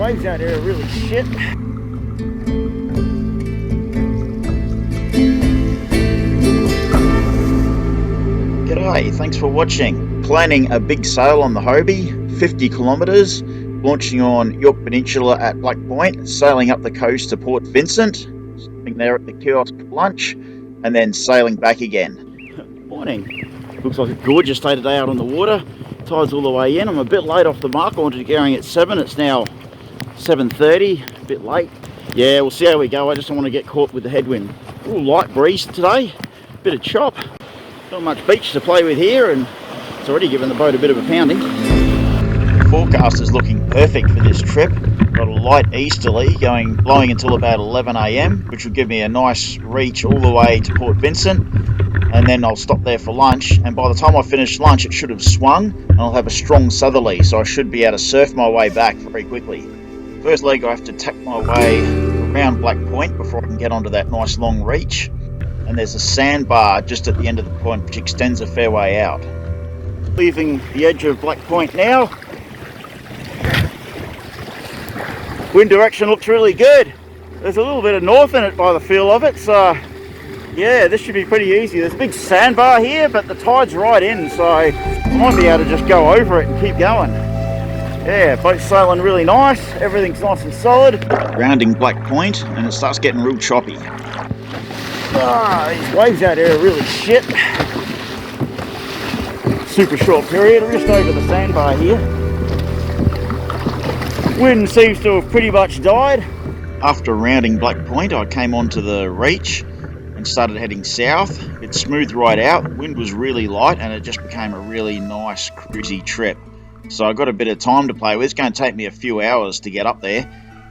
waves out there are really shit. G'day, thanks for watching. Planning a big sail on the Hobie, 50 kilometres, launching on York Peninsula at Black Point, sailing up the coast to Port Vincent, stopping there at the Kiosk for lunch, and then sailing back again. Morning. Looks like a gorgeous day today out on the water. Tide's all the way in. I'm a bit late off the mark. I wanted to get going at 7. It's now 7:30, a bit late. Yeah, we'll see how we go. I just don't want to get caught with the headwind. Ooh, light breeze today, bit of chop. Not much beach to play with here, and it's already given the boat a bit of a pounding. The forecast is looking perfect for this trip. Got a light easterly blowing until about 11 AM, which will give me a nice reach all the way to Port Vincent, and then I'll stop there for lunch, and by the time I finish lunch it should have swung and I'll have a strong southerly, so I should be able to surf my way back very quickly. First leg I have to tack my way around Black Point before I can get onto that nice long reach, and there's a sandbar just at the end of the point which extends a fair way out. Leaving the edge of Black Point now. Wind direction looks really good. There's a little bit of north in it by the feel of it, so yeah, this should be pretty easy. There's a big sandbar here, but the tide's right in, so I might be able to just go over it and keep going. Yeah, boat's sailing really nice, everything's nice and solid. Rounding Black Point, and it starts getting real choppy. These waves out there are really shit. Super short period, I'm just over the sandbar here. Wind seems to have pretty much died. After rounding Black Point, I came onto the reach and started heading south. It smoothed right out, wind was really light, and it just became a really nice cruisy trip. So I got a bit of time to play with. It's going to take me a few hours to get up there,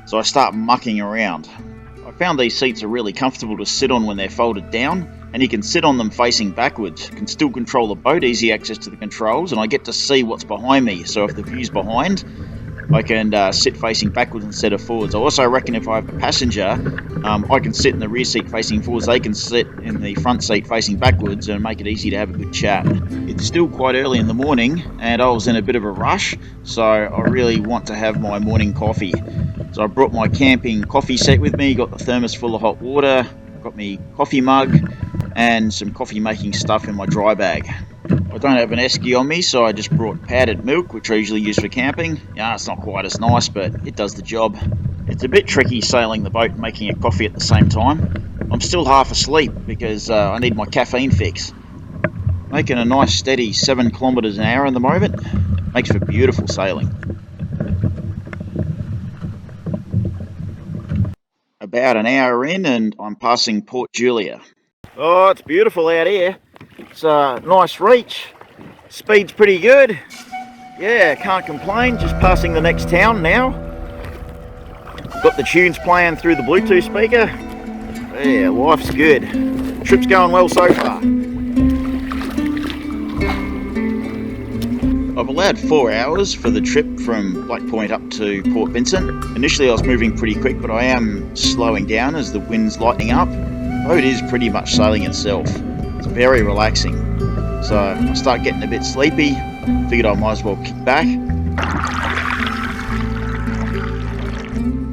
so I start mucking around. I found these seats are really comfortable to sit on when they're folded down, and you can sit on them facing backwards. You can still control the boat, easy access to the controls, and I get to see what's behind me, so if the view's behind, I can sit facing backwards instead of forwards. I also reckon if I have a passenger, I can sit in the rear seat facing forwards, they can sit in the front seat facing backwards, and make it easy to have a good chat. It's still quite early in the morning and I was in a bit of a rush, so I really want to have my morning coffee. So I brought my camping coffee set with me, got the thermos full of hot water, got me coffee mug and some coffee making stuff in my dry bag. I don't have an esky on me, so I just brought powdered milk, which I usually use for camping. Yeah, it's not quite as nice, but it does the job. It's a bit tricky sailing the boat and making a coffee at the same time. I'm still half asleep because I need my caffeine fix. Making a nice steady 7 kilometres an hour in the moment. Makes for beautiful sailing. About an hour in and I'm passing Port Julia. Oh, it's beautiful out here. It's a nice reach. Speed's pretty good. Yeah, can't complain. Just passing the next town now. Got the tunes playing through the Bluetooth speaker. Yeah, life's good. Trip's going well so far. I've allowed 4 hours for the trip from Black Point up to Port Vincent. Initially I was moving pretty quick, but I am slowing down as the wind's lightening up. The boat is pretty much sailing itself. It's very relaxing. So I start getting a bit sleepy. Figured I might as well kick back.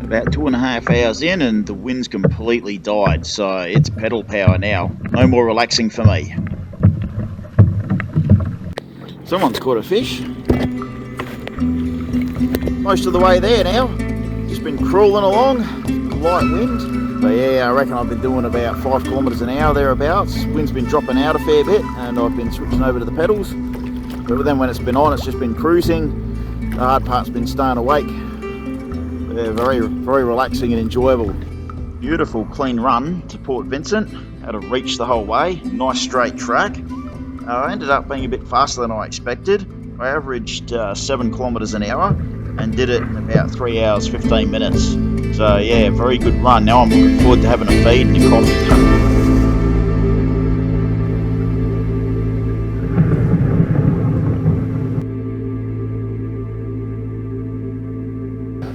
About 2.5 hours in and the wind's completely died, so it's pedal power now. No more relaxing for me. Someone's caught a fish. Most of the way there now. Just been crawling along. Light wind. But yeah, I reckon I've been doing about 5 kilometres an hour thereabouts. Wind's been dropping out a fair bit and I've been switching over to the pedals. But then when it's been on, it's just been cruising. The hard part's been staying awake. Yeah, very, very relaxing and enjoyable. Beautiful clean run to Port Vincent. Had a reach the whole way. Nice straight track. I ended up being a bit faster than I expected. I averaged 7 kilometres an hour and did it in about 3 hours 15 minutes. So yeah, very good run. Now I'm looking forward to having a feed and a coffee.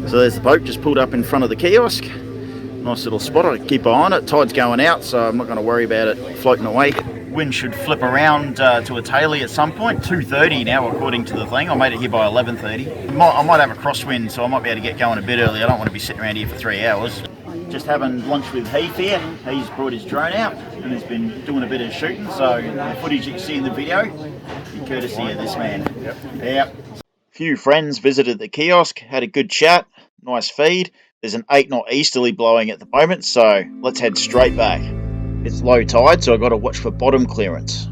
So there's the boat just pulled up in front of the kiosk. Nice little spot, I keep an eye on it. Tide's going out, so I'm not going to worry about it floating away. Wind should flip around to a tailie at some point. 2:30 now, according to the thing. I made it here by 11:30. I might have a crosswind, so I might be able to get going a bit early. I don't want to be sitting around here for 3 hours. Just having lunch with Heef here. He's brought his drone out and has been doing a bit of shooting. So the footage you can see in the video, be courtesy of this man. Yep. Few friends visited the kiosk, had a good chat, nice feed. There's an 8 knot easterly blowing at the moment, so let's head straight back. It's low tide, so I've got to watch for bottom clearance.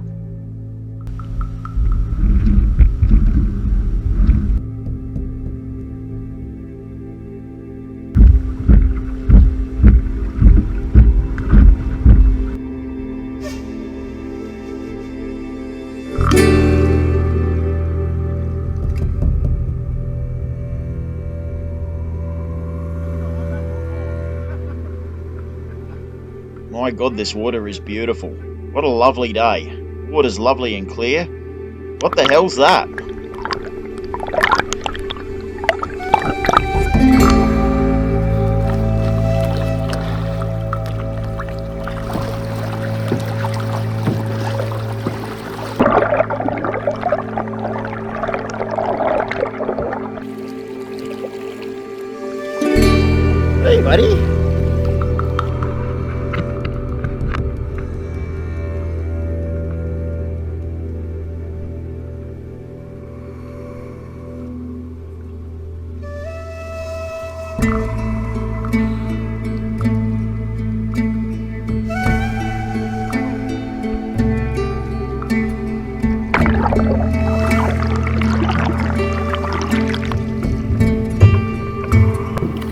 My God, this water is beautiful. What a lovely day. Water's lovely and clear. What the hell's that? Hey, buddy.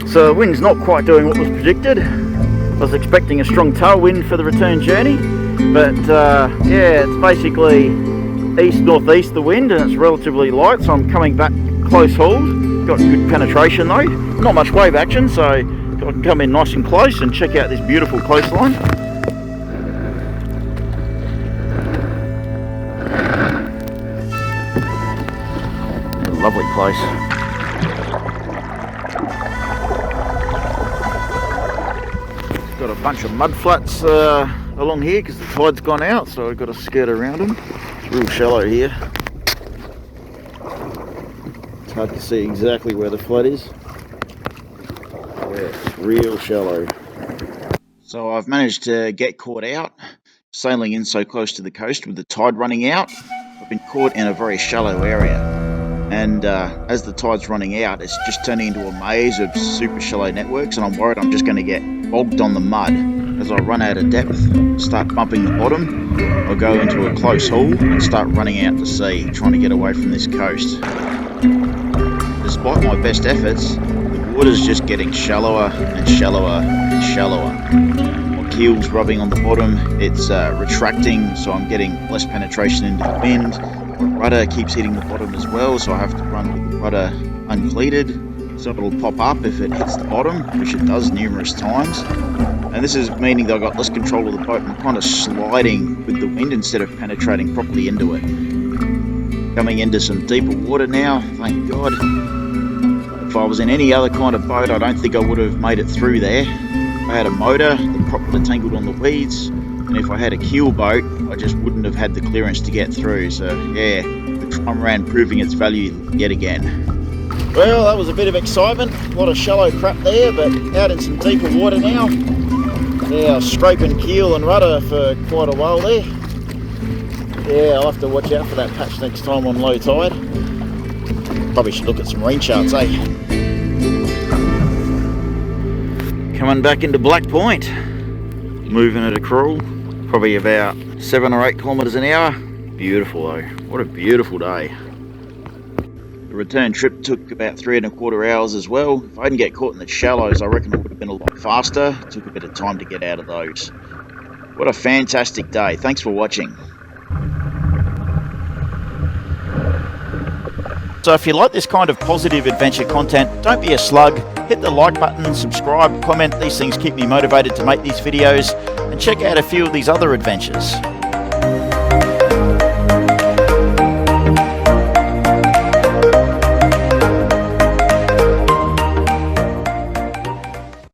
So the wind's not quite doing what was predicted. I was expecting a strong tailwind for the return journey, but yeah, it's basically east-northeast the wind and it's relatively light, so I'm coming back close hauled. Got good penetration though, not much wave action, so I can come in nice and close and check out this beautiful coastline. A lovely place. Got a bunch of mud flats along here because the tide's gone out, so I've got to skirt around them. It's real shallow here. It's hard to see exactly where the flood is. Yeah, it's real shallow. So I've managed to get caught out, sailing in so close to the coast with the tide running out. I've been caught in a very shallow area. And as the tide's running out, it's just turning into a maze of super shallow networks, and I'm worried I'm just going to get bogged on the mud. As I run out of depth, start bumping the bottom, I'll go into a close haul and start running out to sea, trying to get away from this coast. Despite my best efforts, the water's just getting shallower and shallower and shallower. My keel's rubbing on the bottom, it's retracting, so I'm getting less penetration into the wind. My rudder keeps hitting the bottom as well, so I have to run with the rudder uncleated, so it'll pop up if it hits the bottom, which it does numerous times. And this is meaning that I've got less control of the boat. I'm kind of sliding with the wind instead of penetrating properly into it. Coming into some deeper water now, thank God. If I was in any other kind of boat, I don't think I would have made it through there. If I had a motor, the prop would have tangled on the weeds. And if I had a keel boat, I just wouldn't have had the clearance to get through. So yeah, the trimaran proving its value yet again. Well, that was a bit of excitement. A lot of shallow crap there, but out in some deeper water now. Yeah, I was scraping keel and rudder for quite a while there. Yeah, I'll have to watch out for that patch next time on low tide. Probably should look at some rain charts, eh? Coming back into Black Point. Moving at a crawl. Probably about 7 or 8 kilometres an hour. Beautiful though. What a beautiful day. The return trip took about 3¼ hours as well. If I didn't get caught in the shallows, I reckon it would have been a lot faster. It took a bit of time to get out of those. What a fantastic day. Thanks for watching. So if you like this kind of positive adventure content, don't be a slug. Hit the like button, subscribe, comment. These things keep me motivated to make these videos. And check out a few of these other adventures.